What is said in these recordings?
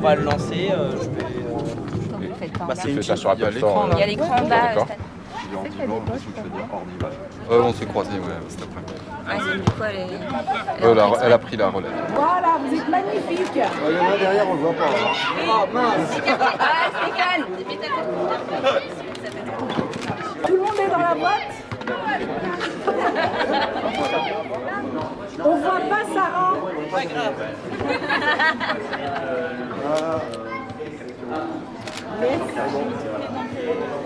va le lancer. Je vais. C'est une ça sur Apple l'écran. Store. Il y a l'écran en bas. On s'est croisés cet après-midi. Du coup, Elle a pris la relève. Voilà, vous êtes magnifiques. Il y en a derrière, on le voit pas. Oh mince. Stéphane. Tout le monde est dans la boîte. On voit pas Sarah. Pas grave.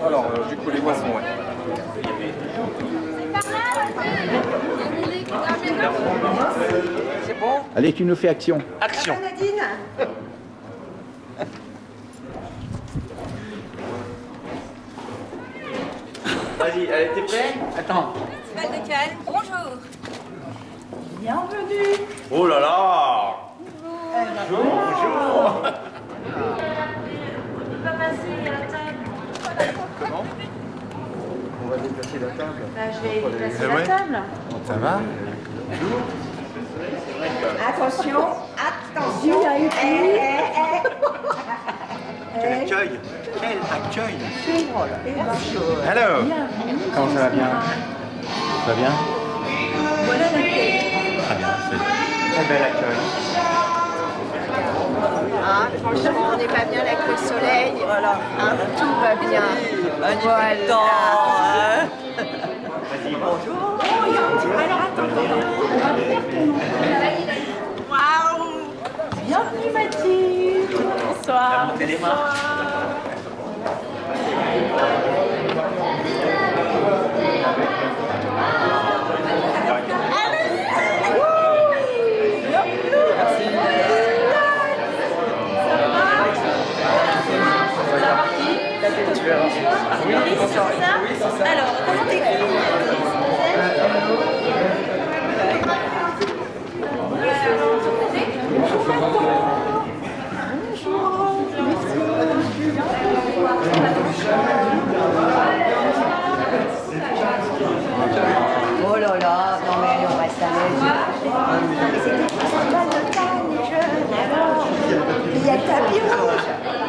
Alors, du coup, les boissons, ouais. C'est bon? Allez, tu nous fais action. Action. Vas-y, t'es prêt? Attends. Festival de Cannes. Bonjour. Bienvenue. Oh là là! Bonjour! On va passer à la table. Comment? On va déplacer la table. Je vais déplacer la table. Ça va? Attention, attention. Quel accueil! Quel accueil! Hello. Comment ça va bien? Ça va bien? Voilà l'accueil. Très bien, c'est très bel accueil. Ah, franchement, on n'est pas bien avec le soleil. Voilà. Hein, tout va bien. Magnifique temps! Hein. Vas-y, Bonjour! Alors attends. Waouh. Bienvenue Mathilde. Bonsoir. Montez les mains. Alors, comment t'écris? Oh là là, non mais allez, on reste à l'aise. Il y a le tapis rouge.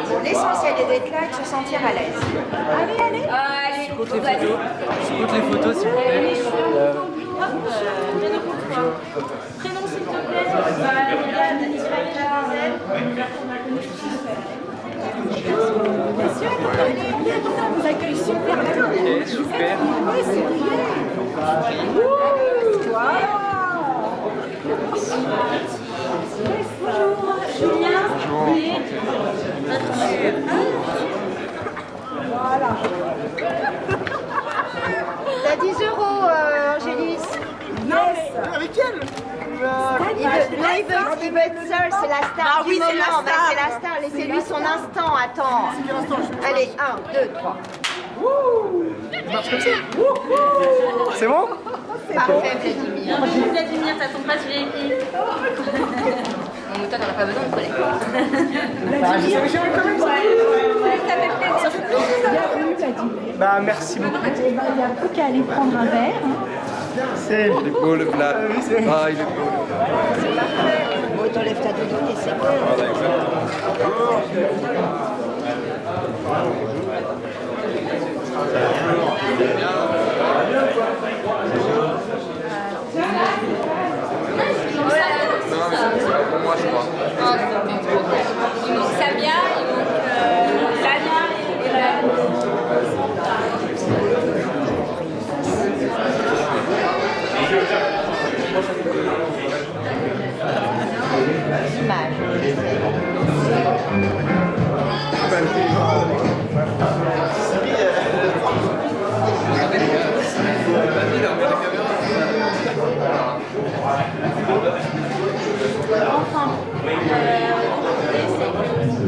Bon, l'essentiel est d'être là et de se sentir à l'aise. Allez. Allez, Je compte les photos, s'il vous plaît. Prénom s'il te plaît. Messieurs, on vous accueille super bien. Ok, super. Oui, c'est bien. Voilà. Bonjour. Julien. Voilà. T'as 10 €, Angélis. Yes. Avec elle? Il veut être seul, c'est la star du moment. Bah, c'est la star, laissez-lui son instant, attends. Allez, 1, 2, 3. C'est bon? Parfait, Vladimir. Bienvenue Vladimir, t'as ton passe VIP. Bon, mais toi, t'en as pas besoin de collègue. Ça fait plaisir. Bienvenue, Vladimir. Bah, merci beaucoup. Il n'y a plus qu'à aller prendre un verre. C'est Il est beau le plat. Ah, il est beau. Bon, t'enlèves ta doudoune et c'est bon. Voilà, exactement. Non, mais c'est pour moi, je crois. Il manque Samia, il manque Lana et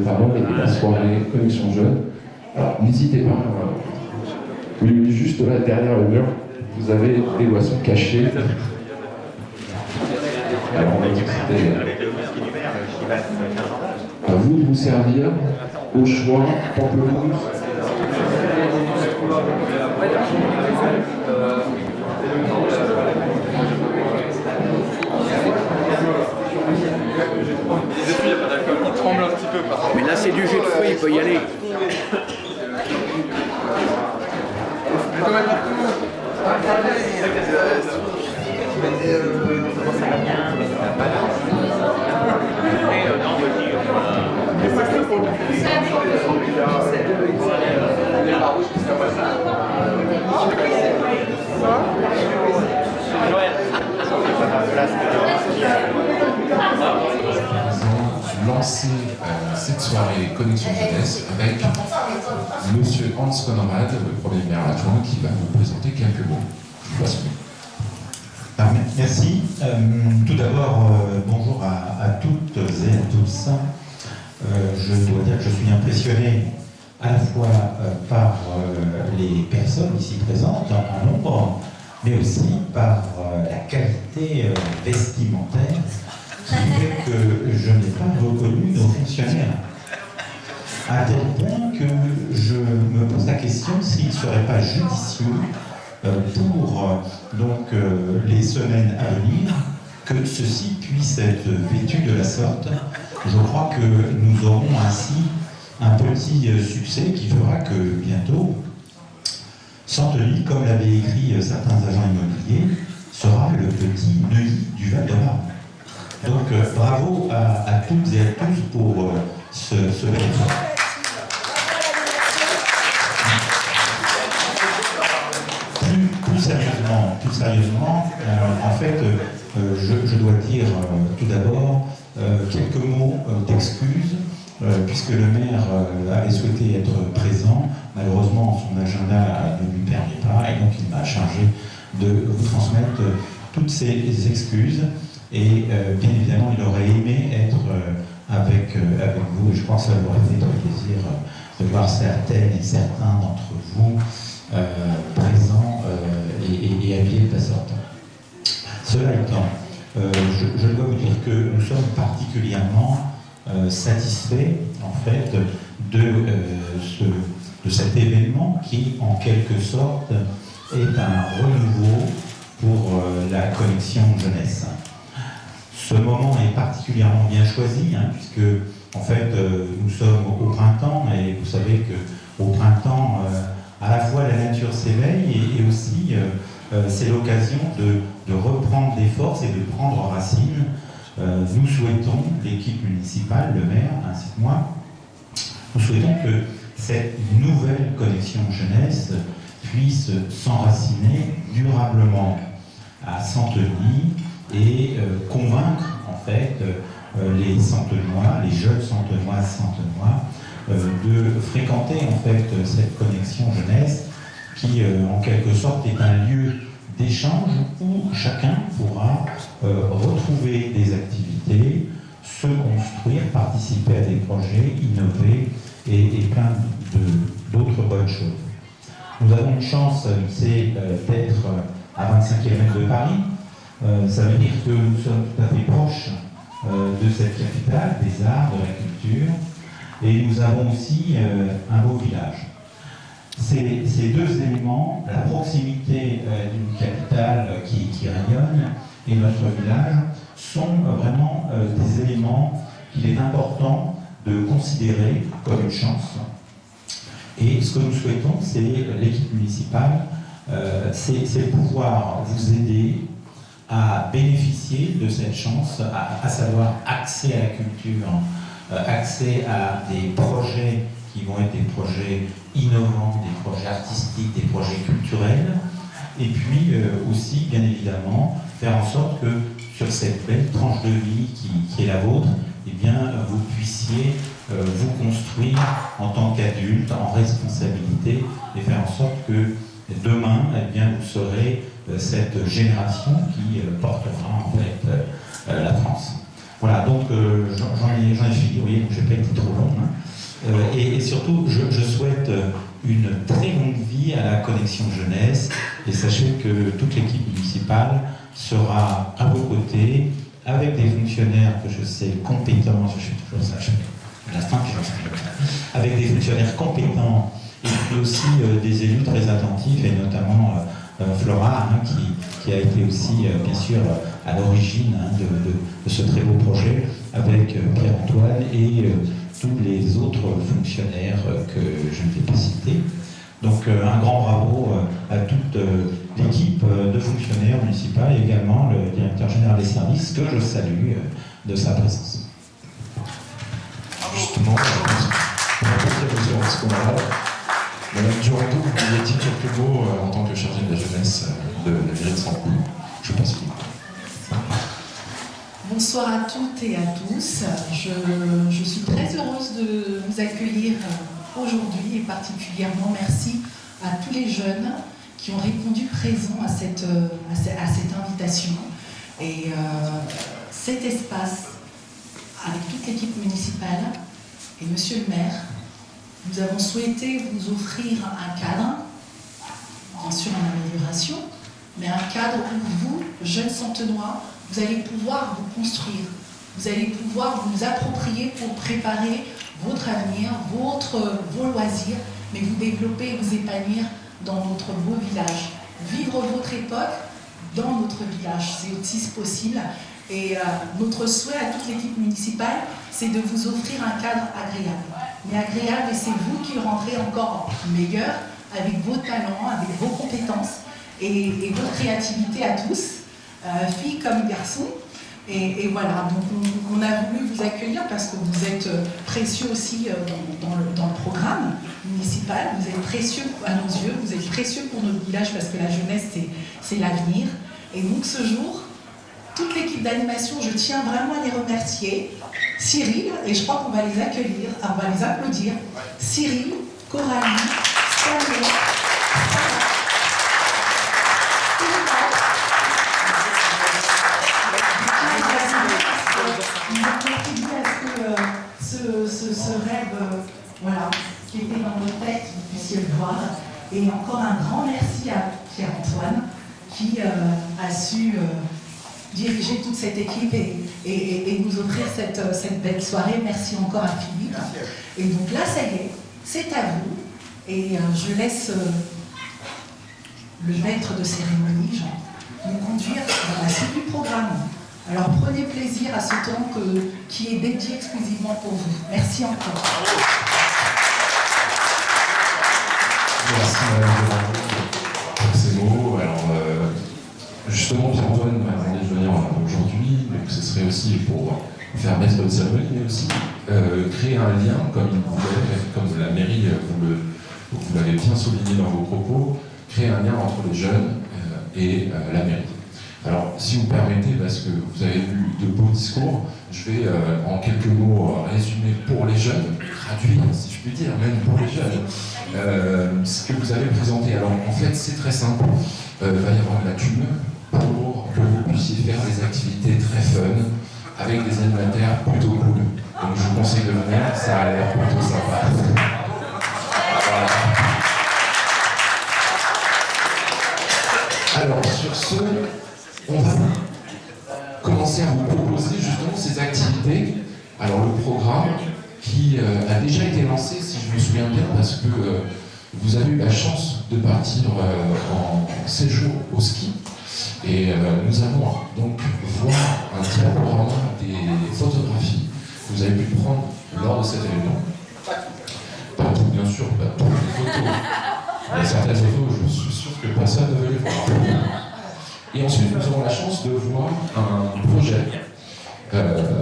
Pardon, et la soirée Connexion Jeune. Alors n'hésitez pas, oui, juste là derrière le mur, vous avez des boissons cachées. Alors on va vous citer, à vous de vous servir, au choix, pamplemousse. Il tremble un petit peu par contre. Comment ça va bien? Lancer cette soirée Connexion Jeunesse avec Monsieur Hans Conrad, le premier maire adjoint, qui va vous présenter quelques mots. Je vous passe le mot. Merci. Tout d'abord, bonjour à toutes et à tous. Je dois dire que je suis impressionné à la fois par les personnes ici présentes en nombre, mais aussi par la qualité vestimentaire qui fait que je n'ai pas reconnu nos fonctionnaires. À tel point que je me pose la question s'il ne serait pas judicieux pour les semaines à venir que ceci puisse être vêtu de la sorte. Je crois que nous aurons ainsi un petit succès qui fera que bientôt, Santeny, comme l'avaient écrit certains agents immobiliers, sera le petit Neuilly du Val-de-Marne. Donc bravo à toutes et à tous pour ce bel effort. Plus sérieusement, en fait, je dois dire tout d'abord quelques mots d'excuses, puisque le maire avait souhaité être présent. Malheureusement, son agenda ne lui permet pas, et donc il m'a chargé de vous transmettre toutes ces excuses. Et bien évidemment, il aurait aimé être avec vous, et je crois que ça lui aurait fait très plaisir de voir certaines et certains d'entre vous présents et habillés de la sorte. Cela étant, je dois vous dire que nous sommes particulièrement satisfaits en fait de cet événement qui, en quelque sorte, est un renouveau pour la connexion jeunesse. Ce moment est particulièrement bien choisi, puisque en fait nous sommes au printemps, et vous savez qu'au printemps, à la fois la nature s'éveille et aussi c'est l'occasion de reprendre des forces et de prendre racine. Nous souhaitons, l'équipe municipale, le maire ainsi que moi, nous souhaitons que cette nouvelle connexion jeunesse puisse s'enraciner durablement à Santeny et convaincre en fait les Santenois, les jeunes Santenoises, Santenois, de fréquenter en fait cette connexion jeunesse qui en quelque sorte est un lieu d'échange où chacun pourra retrouver des activités, se construire, participer à des projets, innover et plein d'autres bonnes choses. Nous avons une chance, c'est d'être à 25 km de Paris. Ça veut dire que nous sommes tout à fait proches de cette capitale, des arts, de la culture, et nous avons aussi un beau village. Ces deux éléments, la proximité d'une capitale qui rayonne et notre village, sont vraiment des éléments qu'il est important de considérer comme une chance. Et ce que nous souhaitons, c'est l'équipe municipale, c'est pouvoir vous aider à bénéficier de cette chance, à savoir accès à la culture, accès à des projets qui vont être des projets innovants, des projets artistiques, des projets culturels, et puis aussi, bien évidemment, faire en sorte que sur cette belle tranche de vie qui est la vôtre, eh bien, vous puissiez vous construire en tant qu'adulte, en responsabilité, et faire en sorte que demain, eh bien, vous serez cette génération qui portera en fait la France. Voilà, donc j'en ai fini, vous voyez, donc je n'ai pas été trop long. Et surtout, je souhaite une très longue vie à la connexion jeunesse, et sachez que toute l'équipe municipale sera à vos côtés, avec des fonctionnaires que je sais compétents, je suis toujours ça, à la fin, avec des fonctionnaires compétents, et puis aussi des élus très attentifs, et notamment Flora, qui a été aussi, bien sûr, à l'origine de ce très beau projet, avec Pierre-Antoine et tous les autres fonctionnaires que je ne vais pas citer. Donc un grand bravo à toute l'équipe de fonctionnaires municipaux et également le journaliste que je salue de sa présence. Justement, pour apporter M. Hans Conrad, Madame Durando, vous pouvez dire quelques mots en tant que chargée de la jeunesse de la mairie de Sancoul. Je passe au micro. Bonsoir à toutes et à tous. Je suis très heureuse de vous accueillir aujourd'hui et particulièrement merci à tous les jeunes qui ont répondu présents à cette invitation. Et cet espace, avec toute l'équipe municipale et monsieur le maire, nous avons souhaité vous offrir un cadre, bien sûr en amélioration, mais un cadre où vous, jeunes Santenois, vous allez pouvoir vous construire, vous allez pouvoir vous approprier pour préparer votre avenir, vos loisirs, mais vous développer et vous épanouir dans notre beau village. Vivre votre époque dans notre village, c'est aussi possible. Et notre souhait à toute l'équipe municipale, c'est de vous offrir un cadre agréable. Mais agréable, et c'est vous qui rentrez encore meilleur avec vos talents, avec vos compétences et votre créativité à tous, filles comme garçons. Et voilà, donc on a voulu vous accueillir parce que vous êtes précieux aussi dans le programme municipal, vous êtes précieux à nos yeux, vous êtes précieux pour notre village parce que la jeunesse, c'est l'avenir. Et donc ce jour, toute l'équipe d'animation, je tiens vraiment à les remercier. Cyril, et je crois qu'on va les accueillir, on va les applaudir. Cyril, Coralie, Stanley, ils ont contribué à ce que ce rêve, voilà, qui était dans nos têtes, vous puissiez le voir. Et encore un grand merci à Pierre-Antoine qui a su diriger toute cette équipe et nous offrir cette belle soirée. Merci encore à Philippe. Et donc là, ça y est, c'est à vous. Et je laisse le maître de cérémonie, Jean, nous conduire dans la suite du programme. Alors prenez plaisir à ce temps qui est dédié exclusivement pour vous. Merci encore. Merci Madame Durando pour ces mots. Alors, justement, Pierre-Antoine m'a demandé de venir aujourd'hui, donc ce serait aussi pour faire maître de cérémonie, mais aussi créer un lien, comme la mairie, vous l'avez bien souligné dans vos propos, créer un lien entre les jeunes et la mairie. Alors, si vous permettez, parce que vous avez eu de beaux discours, je vais en quelques mots résumer pour les jeunes, traduire, si je puis dire, même pour les jeunes, ce que vous avez présenté. Alors, en fait, c'est très simple. Il va y avoir de la thune pour que vous puissiez faire des activités très fun, avec des animateurs plutôt cool. Donc, je vous conseille de venir, ça a l'air plutôt sympa. Voilà. Alors, sur ce, on va commencer à vous proposer justement ces activités. Alors le programme qui a déjà été lancé, si je me souviens bien, parce que vous avez eu la chance de partir en séjour au ski. Et nous allons donc voir un diaporama des photographies que vous avez pu prendre lors de cet événement. Pas tout, bien sûr, pas toutes les photos. Il y a certaines photos, je suis sûr que personne ne veut les voir. Et ensuite, nous aurons la chance de voir un projet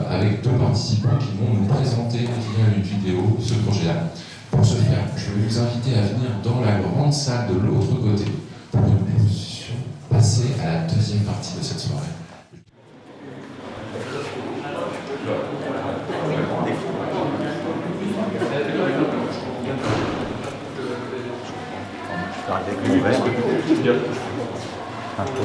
avec deux participants qui vont nous présenter via une vidéo ce projet-là. Pour ce faire, je vais vous inviter à venir dans la grande salle de l'autre côté pour que nous puissions passer à la deuxième partie de cette soirée. Un peu.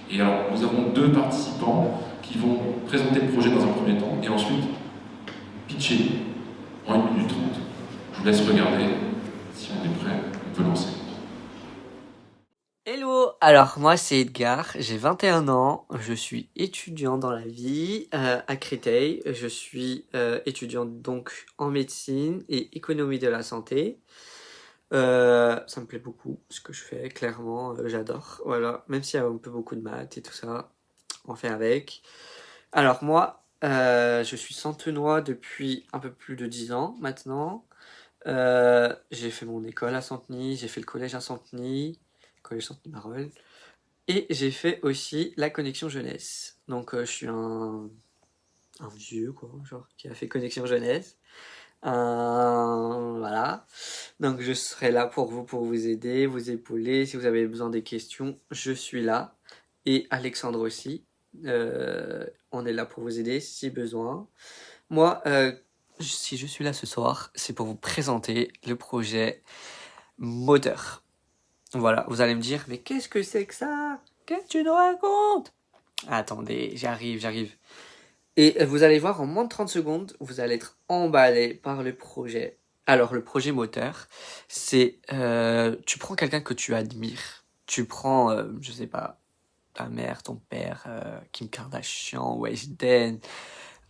Et alors, nous avons 2 participants qui vont présenter le projet dans un premier temps et ensuite pitcher en 1 minute 30. Je vous laisse regarder. Si on est prêt, on peut lancer. Hello, alors moi c'est Edgar, j'ai 21 ans, je suis étudiant dans la vie à Créteil, je suis étudiant donc en médecine et économie de la santé. Ça me plaît beaucoup ce que je fais, clairement, j'adore, voilà, même s'il y a un peu beaucoup de maths et tout ça, on fait avec. Alors moi, je suis santenois depuis un peu plus de 10 ans maintenant. J'ai fait mon école à Santeny, j'ai fait le collège à Santeny, collège Santeny-Marolles, et j'ai fait aussi la connexion jeunesse. Donc je suis un vieux quoi, genre qui a fait connexion jeunesse. Voilà. Donc je serai là pour vous aider, vous épauler. Si vous avez besoin des questions, je suis là. Et Alexandre aussi. On est là pour vous aider si besoin. Moi, si je suis là ce soir, c'est pour vous présenter le projet Moteur. Voilà, vous allez me dire, mais qu'est-ce que c'est que ça? Qu'est-ce que tu nous racontes? Attendez, j'arrive. Et vous allez voir, en moins de 30 secondes, vous allez être emballé par le projet. Alors, le projet Moteur, c'est, tu prends quelqu'un que tu admires. Tu prends, je sais pas, ta mère, ton père, Kim Kardashian, Weshden,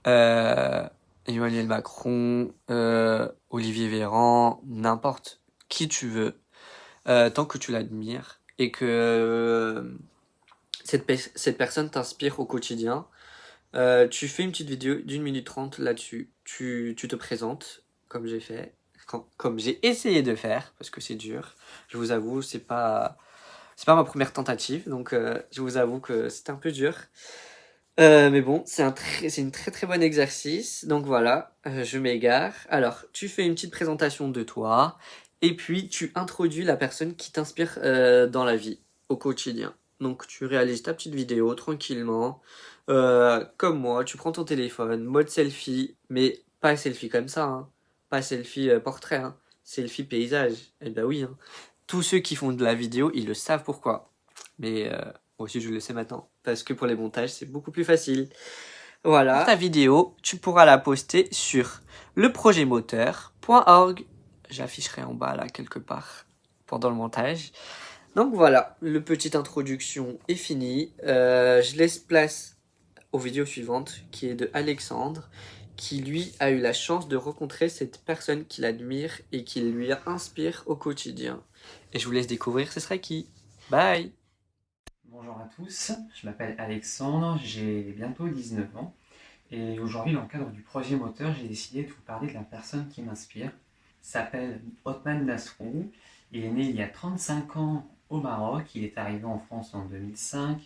Emmanuel Macron, Olivier Véran, n'importe qui tu veux. Tant que tu l'admires et que cette personne t'inspire au quotidien, tu fais une petite vidéo d'1 minute 30 là-dessus. Tu te présentes, comme j'ai fait, comme j'ai essayé de faire, parce que c'est dur. Je vous avoue, c'est pas ma première tentative, donc je vous avoue que c'est un peu dur. Mais bon, c'est une très bon exercice. Donc voilà, je m'égare. Alors, tu fais une petite présentation de toi. Et puis, tu introduis la personne qui t'inspire dans la vie, au quotidien. Donc, tu réalises ta petite vidéo tranquillement. Comme moi, tu prends ton téléphone, mode selfie, mais pas selfie comme ça, hein. Pas selfie portrait, hein. Selfie paysage. Eh ben oui, hein. Tous ceux qui font de la vidéo, ils le savent pourquoi. Mais moi aussi, je le sais maintenant. Parce que pour les montages, c'est beaucoup plus facile. Voilà. Ta vidéo, tu pourras la poster sur leprojetmoteur.org. J'afficherai en bas là quelque part pendant le montage. Donc voilà, le petite introduction est finie. Je laisse place aux vidéos suivantes qui est de Alexandre, qui lui a eu la chance de rencontrer cette personne qu'il admire et qui lui inspire au quotidien. Et je vous laisse découvrir ce sera qui. Bye. Bonjour à tous, je m'appelle Alexandre, j'ai bientôt 19 ans et aujourd'hui dans le cadre du projet Moteur, j'ai décidé de vous parler de la personne qui m'inspire. Il s'appelle Othman Nasrou, il est né il y a 35 ans au Maroc, il est arrivé en France en 2005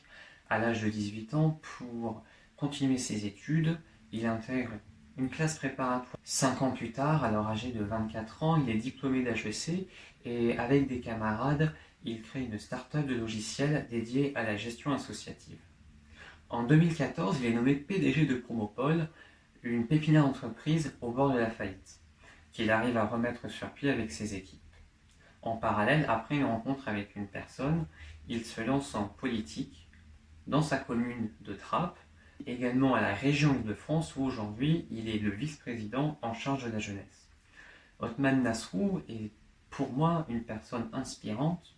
à l'âge de 18 ans pour continuer ses études. Il intègre une classe préparatoire 5 ans plus tard, alors âgé de 24 ans, il est diplômé d'HEC et avec des camarades, il crée une start-up de logiciels dédiée à la gestion associative. En 2014, il est nommé PDG de Promopole, une pépinière d'entreprise au bord de la faillite, qu'il arrive à remettre sur pied avec ses équipes. En parallèle, après une rencontre avec une personne, il se lance en politique dans sa commune de Trappes, également à la région Île-de-France où aujourd'hui il est le vice-président en charge de la jeunesse. Othman Nasrou est pour moi une personne inspirante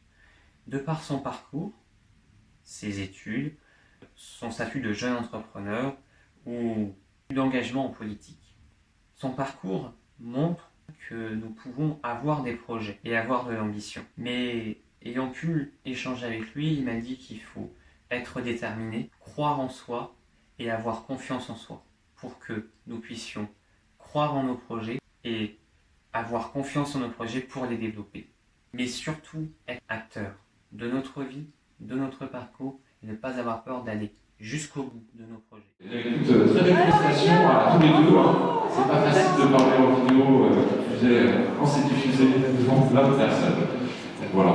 de par son parcours, ses études, son statut de jeune entrepreneur ou d'engagement en politique. Son parcours montre que nous pouvons avoir des projets et avoir de l'ambition. Mais ayant pu échanger avec lui, il m'a dit qu'il faut être déterminé, croire en soi et avoir confiance en soi pour que nous puissions croire en nos projets et avoir confiance en nos projets pour les développer. Mais surtout être acteur de notre vie, de notre parcours et ne pas avoir peur d'aller jusqu'au bout de nos projets. Écoute, très belle présentation à tous les deux. C'est pas facile de parler en vidéo quand c'est diffusé devant plein de personnes. Donc voilà.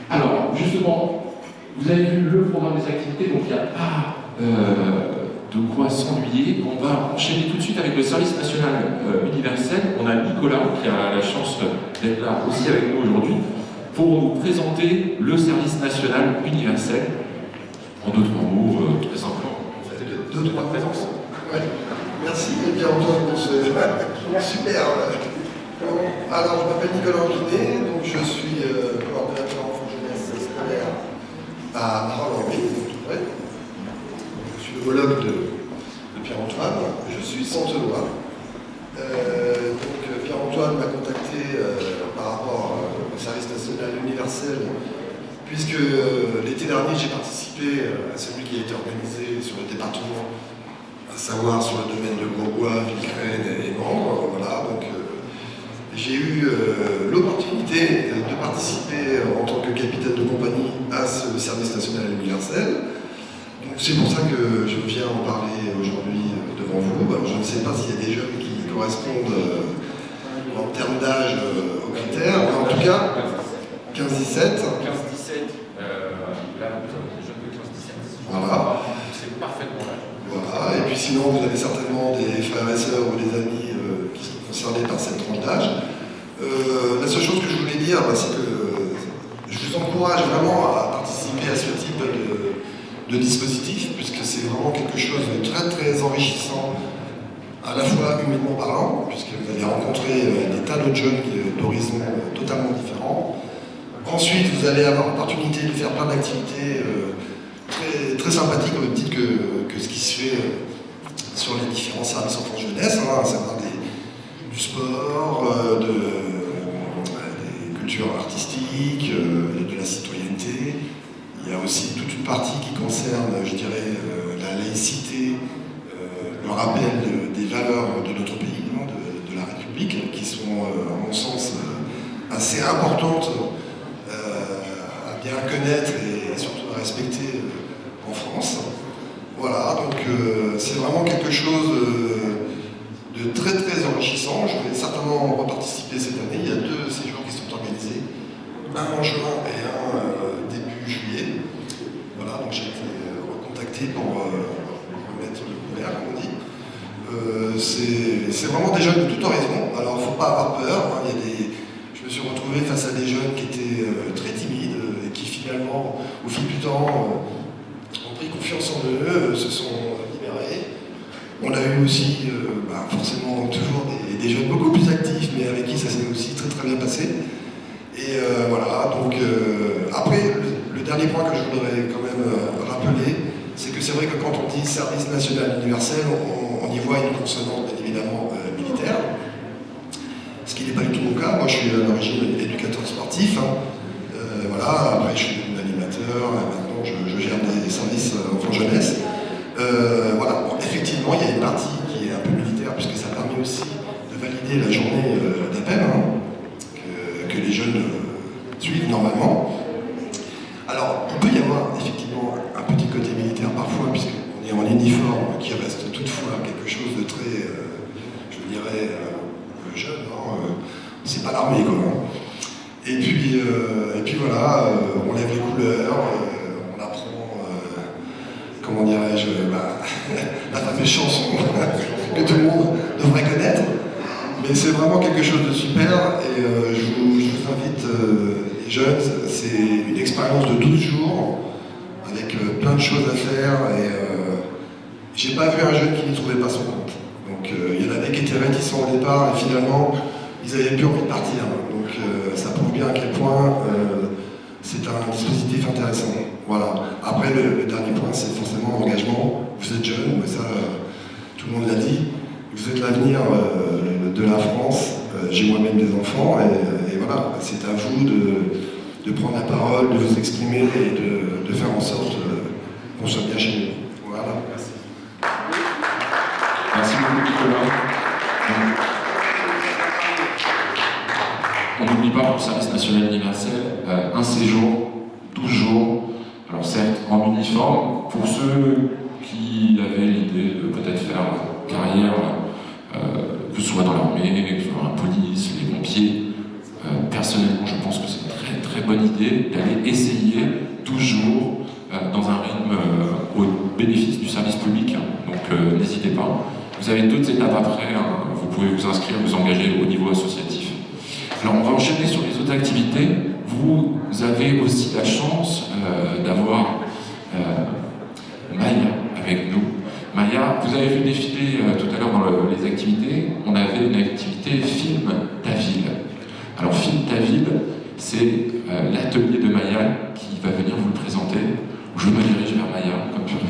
Alors, justement, vous avez vu le programme des activités, donc il n'y a pas de quoi s'ennuyer. On va enchaîner tout de suite avec le service national universel. On a Nicolas qui a la chance d'être là aussi avec nous aujourd'hui pour nous présenter le service national universel. En d'autres mots, très simplement, de ta présence. Ouais. Merci Pierre-Antoine pour ce super. Alors, je m'appelle Nicolas Anguinet, donc je suis coordonnateur enfant jeunesse scolaire à Marolles-en-Ville, donc tout près. Je suis l'homologue de Pierre-Antoine, je suis santelois. Donc Pierre-Antoine m'a contacté par rapport au service national universel, puisque l'été dernier j'ai participé à celui qui a été organisé sur le département, à savoir sur le domaine de Grosbois, Villecrène et Mende. Voilà, donc j'ai eu l'opportunité de participer en tant que capitaine de compagnie à ce service national universel. C'est pour ça que je viens en parler aujourd'hui devant vous. Alors, je ne sais pas s'il y a des jeunes qui correspondent en termes d'âge aux critères, mais en tout cas, 15-17. 15-17, là, vous avez des jeunes de 15-17. Voilà. C'est parfaitement l'âge. Voilà, et puis sinon, vous avez certainement des frères et sœurs ou des amis qui sont concernés par cette tranche d'âge. La seule chose que je voulais dire, c'est que je vous encourage vraiment à participer à ce type de dispositif, puisque c'est vraiment quelque chose de très très enrichissant, à la fois humainement parlant, puisque vous allez rencontrer des tas d'autres jeunes d'horizons totalement différents. Ensuite, vous allez avoir l'opportunité de faire plein d'activités très, très sympathiques, au même titre que ce qui se fait sur les différents services enfants jeunesse, à savoir du sport, des cultures artistiques, de la citoyenneté. Il y a aussi toute une partie qui concerne, je dirais, la laïcité, le rappel des valeurs de notre pays, de la République, qui sont, à mon sens, assez importantes à bien connaître et surtout à respecter en France. Voilà, donc c'est vraiment quelque chose de très très enrichissant. Je vais certainement reparticiper cette année. Il y a 2 séjours qui sont organisés, un en juin et un début juillet. Voilà, donc j'ai été recontacté pour remettre le couvert, comme on dit. C'est vraiment des jeunes de tout horizon. Alors il ne faut pas avoir peur. Je me suis retrouvé face à des jeunes qui étaient très timides et qui finalement, au fil du temps, ont pris confiance en eux, se sont libérés. On a eu aussi forcément toujours des jeunes beaucoup plus actifs, mais avec qui ça s'est aussi très très bien passé. Et voilà, donc après, le dernier point que je voudrais quand même rappeler, c'est que c'est vrai que quand on dit service national universel, on y voit une consonance bien évidemment militaire, ce qui n'est pas du tout mon cas. Moi je suis à l'origine éducateur sportif, voilà, après je suis animateur, maintenant je gère des services enfants-jeunesse. Voilà, bon, effectivement il y a une partie qui est un peu militaire, puisque ça permet aussi de valider la journée d'appel, que les jeunes suivent normalement. Alors, il peut y avoir effectivement un petit côté militaire parfois, puisqu'on est en uniforme, qui reste toutefois quelque chose de très, je dirais, jeune. C'est pas l'armée, quoi. Et puis voilà, on lève les couleurs, on apprend, comment dirais-je, la fameuse chanson que tout le monde devrait connaître. Mais c'est vraiment quelque chose de super, et je vous invite, les jeunes, c'est une expérience de 12 jours, avec plein de choses à faire, et j'ai pas vu un jeune qui n'y trouvait pas son compte. Donc il y en avait qui étaient réticents au départ, et finalement, ils avaient plus envie de partir. Donc ça prouve bien à quel point c'est un dispositif intéressant. Voilà. Après, le dernier point, c'est forcément l'engagement. Vous êtes jeune, mais ça, tout le monde l'a dit. Vous êtes l'avenir de la France. J'ai moi-même des enfants, et voilà, c'est à vous de prendre la parole, de vous exprimer et de faire en sorte qu'on soit bien chez nous. Voilà. Merci. Merci beaucoup, Nicolas. On n'oublie pas pour le service national universel un séjour, 12 jours, alors certes en uniforme, pour ceux qui avaient l'idée de peut-être faire carrière, que ce soit dans l'armée, que ce soit dans la police, les pompiers. Personnellement, je pense que c'est une très très bonne idée d'aller essayer 12 jours dans un rythme au bénéfice du service public. Donc n'hésitez pas. Vous avez d'autres étapes après, vous pouvez vous inscrire, vous engager au niveau associatif. Alors on va enchaîner sur les autres activités. Vous avez aussi la chance d'avoir Maya avec nous. Maya, vous avez vu défiler tout à l'heure dans les activités, on avait une activité Filme ta ville. Alors Filme ta ville, c'est l'atelier de Maya qui va venir vous le présenter. Je me dirige vers Maya, comme tu le fais.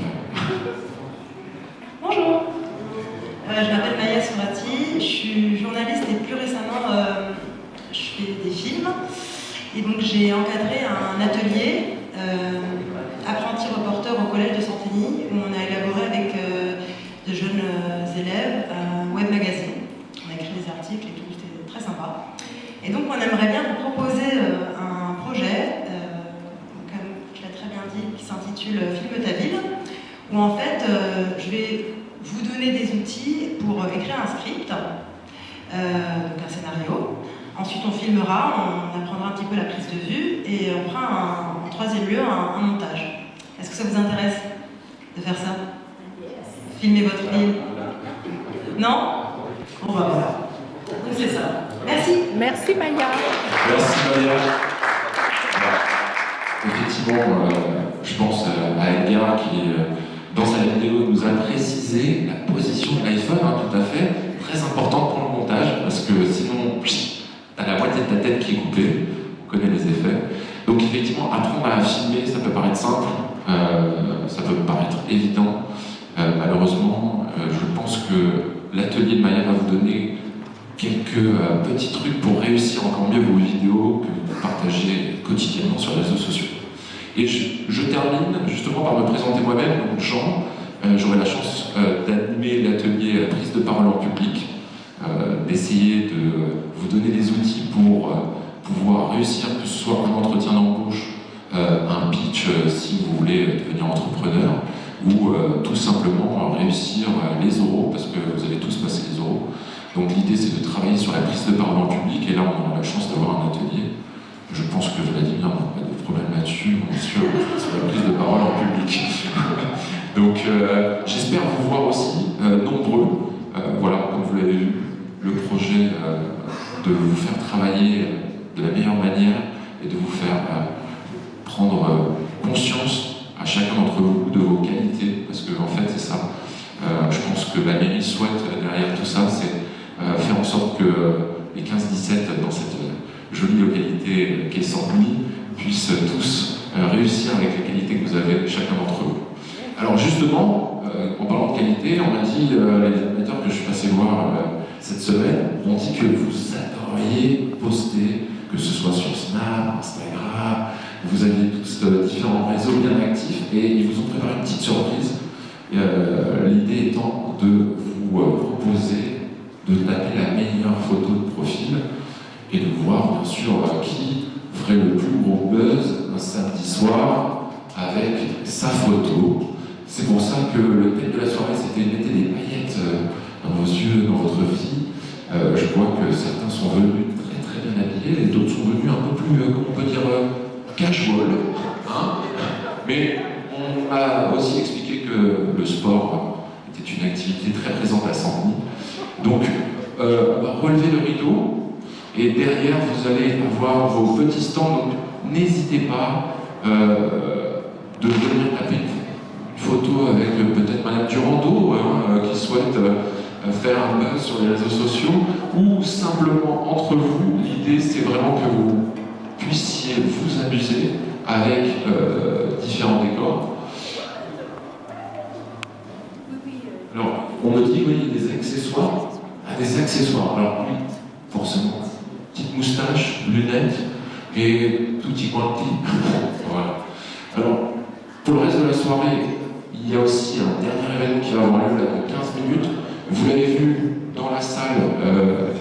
Bonjour, je m'appelle Maya Sourati, je suis journaliste et plus récemment je fais des films. Et donc j'ai encadré un atelier apprenti reporter au collège de Santigny où on a élaboré avec de jeunes élèves un web magazine. On a écrit des articles et tout, c'était très sympa. Et donc on aimerait bien vous proposer un projet, comme je l'ai très bien dit, qui s'intitule Filme ta ville, où en fait je vais vous donner des outils pour écrire un script, donc un scénario. Ensuite on filmera, on apprendra un petit peu la prise de vue et on fera en troisième lieu un montage. Est-ce que ça vous intéresse de faire ça? Filmer votre ville? Non? Bon bah voilà. Donc c'est ça. Merci. Merci Maya. Merci Maya. Effectivement, je pense à Edgar qui, dans sa vidéo, nous a précisé la position de l'iPhone, tout à fait, très importante pour le montage, parce que sinon, t'as la moitié de ta tête qui est coupée, on connaît les effets. Donc effectivement, apprendre à filmer, ça peut paraître simple, ça peut paraître évident. Malheureusement, je pense que l'atelier de Maya va vous donner quelques petits trucs pour réussir encore mieux vos vidéos que vous partagez quotidiennement sur les réseaux sociaux. Et je termine justement par me présenter moi-même. Donc Jean, j'aurai la chance d'animer l'atelier prise de parole en public, d'essayer de vous donner des outils pour pouvoir réussir, que ce soit un entretien d'embauche, un pitch si vous voulez devenir entrepreneur, ou tout simplement réussir les oraux, parce que vous avez tous passé les oraux. Donc l'idée c'est de travailler sur la prise de parole en public, et là on a la chance d'avoir un atelier. Je pense que Vladimir n'a pas de problème là-dessus, on est sûr, sur la prise de parole en public. Donc j'espère vous voir aussi nombreux. Voilà, comme vous l'avez vu, le projet de vous faire travailler de la meilleure manière et de vous faire prendre conscience à chacun d'entre vous de vos qualités, parce que en fait c'est ça. Je pense que la mairie souhaite derrière tout ça, c'est faire en sorte que les 15-17 dans cette jolie localité qu'est Saint-Louis puissent tous réussir avec les qualités que vous avez chacun d'entre vous. Alors justement, en parlant de qualité, on m'a dit, les animateurs que je suis passé voir cette semaine, m'ont dit que vous adoriez poster, que ce soit sur Snap, Instagram, vous aviez tous différents réseaux bien actifs et ils vous ont préparé une petite surprise. L'idée étant de vous proposer de taper la meilleure photo de profil et de voir bien sûr qui ferait le plus gros buzz un samedi soir avec sa photo. C'est pour ça que le thème de la soirée c'était mettez des paillettes dans vos yeux, dans votre vie. Je vois que certains sont venus très très bien habillés et d'autres sont venus un peu plus, comment on peut dire, casual. Mais on m'a aussi expliqué que le sport était une activité très présente à Saint-Denis. Donc on va relever le rideau et derrière vous allez avoir vos petits stands. Donc n'hésitez pas de venir taper une photo avec peut-être Madame Durando qui souhaite faire un buzz sur les réseaux sociaux, ou simplement entre vous. L'idée c'est vraiment que vous puissiez vous amuser avec différents décors. Alors on me dit oui, des accessoires. Des accessoires. Alors oui, forcément, petite moustache, lunettes et tutti quanti. Voilà. Alors pour le reste de la soirée, il y a aussi un dernier événement qui va avoir lieu là dans 15 minutes. Vous l'avez vu dans la salle,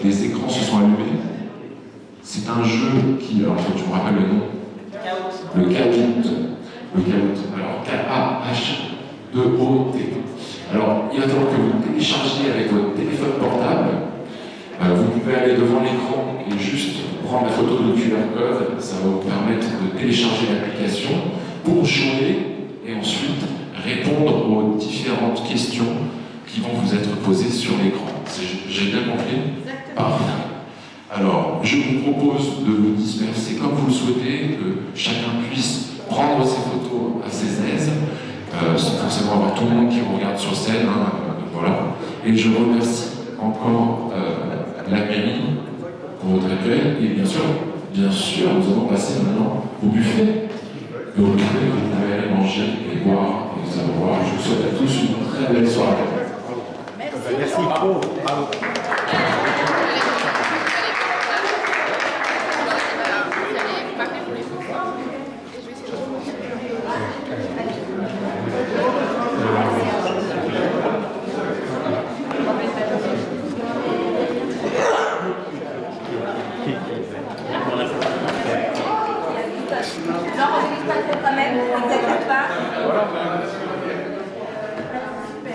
les écrans se sont allumés. C'est un jeu qui, alors il faut que je me rappelle le nom. Le Kahoot. Le Kahoot. Alors K-A-H-2-O-T. Alors il va falloir que vous téléchargiez avec votre téléphone portable. Vous pouvez aller devant l'écran et juste prendre la photo de QR code. Ça va vous permettre de télécharger l'application pour jouer et ensuite répondre aux différentes questions qui vont vous être posées sur l'écran. J'ai bien compris? Parfait. Alors, je vous propose de vous disperser comme vous le souhaitez, que chacun puisse prendre ses photos à ses aises, sans forcément forcément avoir tout le monde qui me regarde sur scène, hein, voilà. Et je remercie encore la mairie pour votre accueil, et bien sûr, nous allons passer maintenant au buffet. Et au buffet, vous pouvez aller manger et boire et vous avoir. Je vous souhaite à tous une très belle soirée. Merci. Bravo. Bravo.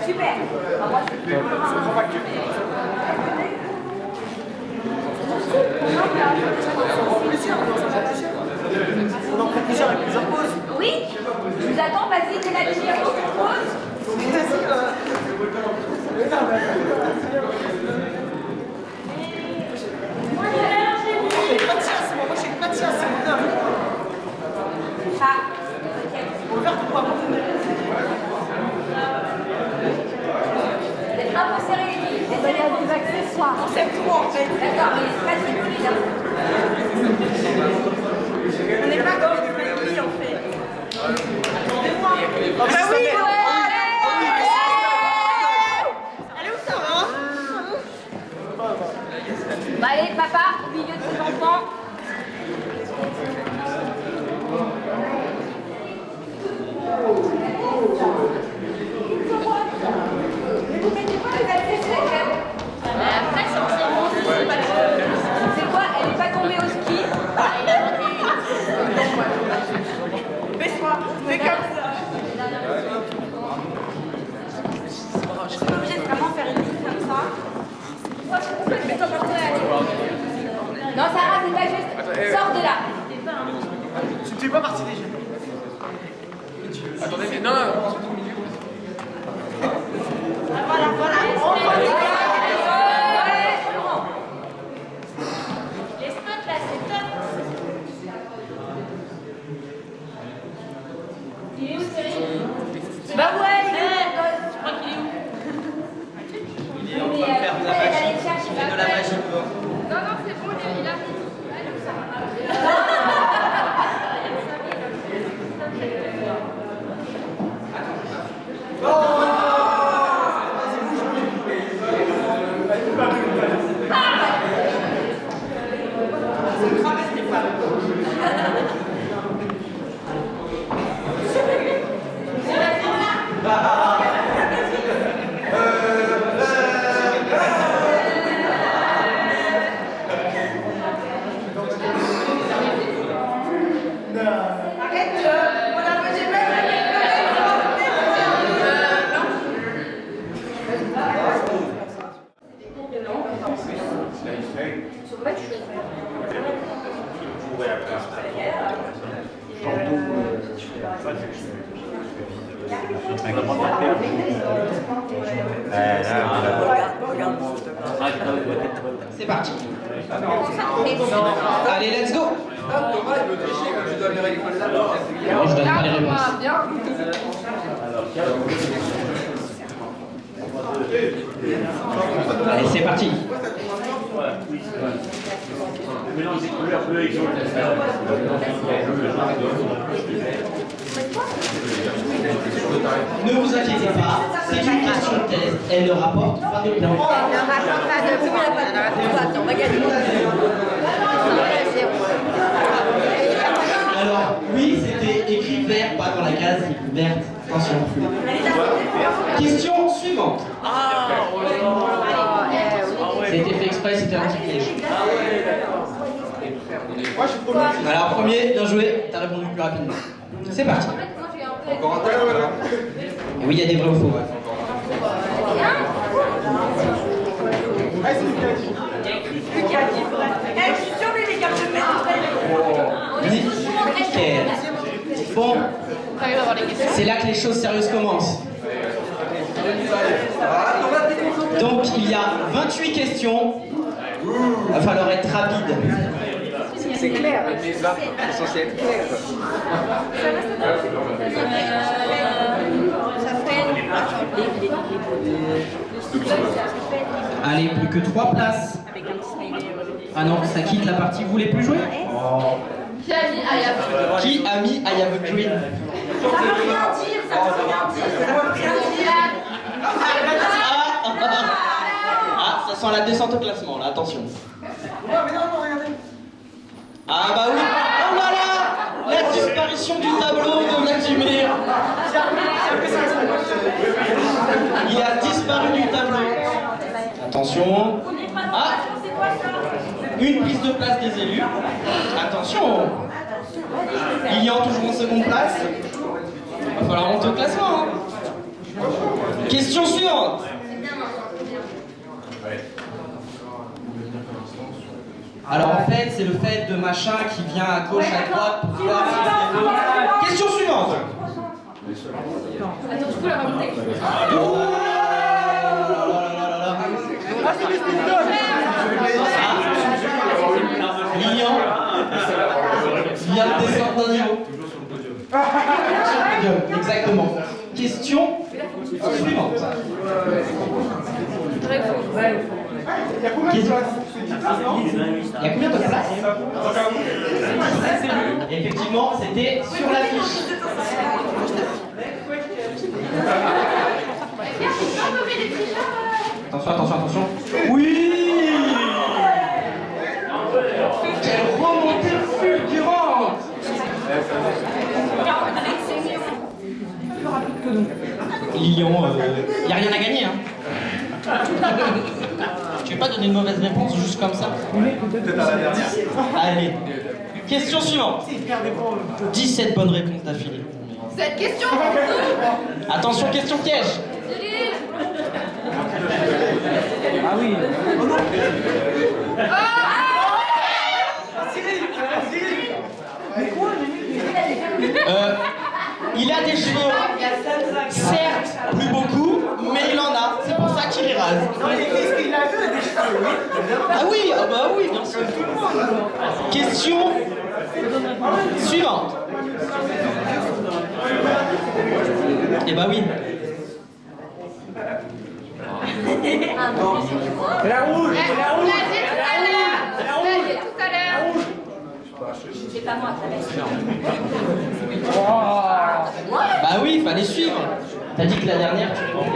Super. On en prend plusieurs avec plusieurs pauses. Oui, je vous attends, vas-y, t'es là, tu pause. Un peu serré les filles, désolé à vos accessoires. On s'aime trop en fait. D'accord, mais c'est pas si cool, hein. On n'est pas comme des familles en fait. Attendez-moi. Bah oui, allez, où ça va? Bah allez, papa, au milieu de ses enfants. C'est quoi? Elle n'est pas tombée au ski? Baisse-toi, fais comme ça. Je suis obligée de vraiment faire une ligne comme ça. Mets-toi par terre. Non, Sarah, c'est pas juste. Sors de là. Tu ne fais pas partie des jeunes. Attendez, mais non. Voilà, voilà. Les spots là, c'est top. Il est où, Cyril? Bah ouais, il est où? Je crois qu'il est où? Il est en train de faire de la magie. Il fait de la magie dehors. Non, non, c'est bon, il arrive. C'est parti. Allez, let's go. Thomas, il veut tricher comme je donne les règles. Non, je donne pas les réponses. Allez, c'est parti. Mélange des couleurs bleues et jaunes. Ne vous inquiétez pas, c'est une question de test. Elle ne rapporte pas de points. Elle ne rapporte pas de points. On va gagner. Alors, oui, c'était écrit vert, pas dans la case verte. Attention. Question suivante. C'était fait exprès, c'était un petit piège. Alors, premier, bien joué, t'as répondu plus rapidement. C'est parti. Encore un tel, voilà. Et oui, il y a des vrais ou faux. Je suis sûre que les cartes de Nickel. Bon, c'est là que les choses sérieuses commencent. Donc, il y a 28 questions. Il va falloir être rapide. C'est clair. C'est censé être clair. Ça fait Allez, plus que 3 places. Ah non, ça quitte la partie, vous voulez plus jouer? Qui a mis I have a dream? Qui a mis I have a dream? Ça veut rien dire, ça veut rien dire. Ah, ça sent la descente au classement, là, attention. Ah bah oui. Oh là là, la disparition du tableau de Vladimir. Il a disparu du tableau. Attention. Ah, une prise de place des élus. Attention. Lilian toujours en seconde place. Il va falloir monter au classement. Hein. Question suivante. Alors en fait, c'est le fait de machin qui vient à gauche, à droite pour voir si c'est beau. Question suivante. Attends, je peux la remonter. Lilian vient de descendre d'un niveau. Exactement. Question suivante. Il y a combien de places? Effectivement, c'était sur la fiche. Attention, attention. Oui! Quelle remontée fulgurante! Lilian, il n'y a rien à gagner, hein. Tu veux pas donner une mauvaise réponse juste comme ça? Peut-être à la dernière. Allez. Question suivante. 17 bonnes réponses d'affilée. Cette question. Attention, question piège. Ah oui. Oh non. Il a des cheveux, certes, plus beaucoup, mais il en a. C'est pour ça qu'il les rase. Non, il existe, il a vu des cheveux, oui. Ah oui, ah bah oui, bien sûr. Question suivante. Eh bah oui. La rouge, la On rouge. l'a dit tout à l'heure. On l'a dit tout à l'heure. C'est pas moi, ça va. Bah oui, il fallait suivre. T'as dit que la dernière, tu prends.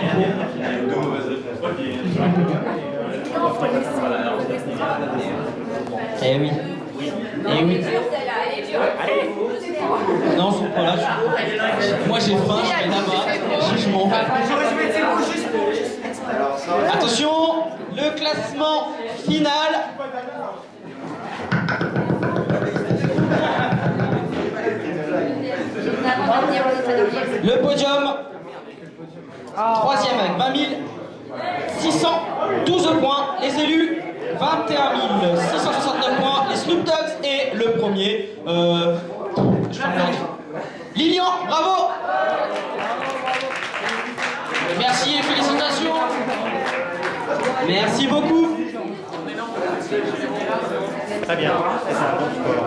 Deux mauvaises réponses. Eh oui. Eh oui. Elle est dure. Non, ils sont pas là. Moi j'ai faim, je vais là-bas. Je m'en vais. Attention, le classement final. Le podium, 3e avec 20 612 points. Les élus, 21 669 points. Les Snoop Dogs et le premier, je parle d'ordre. Lilian, bravo. Merci et félicitations. Merci beaucoup. Très bien. C'est un bon score.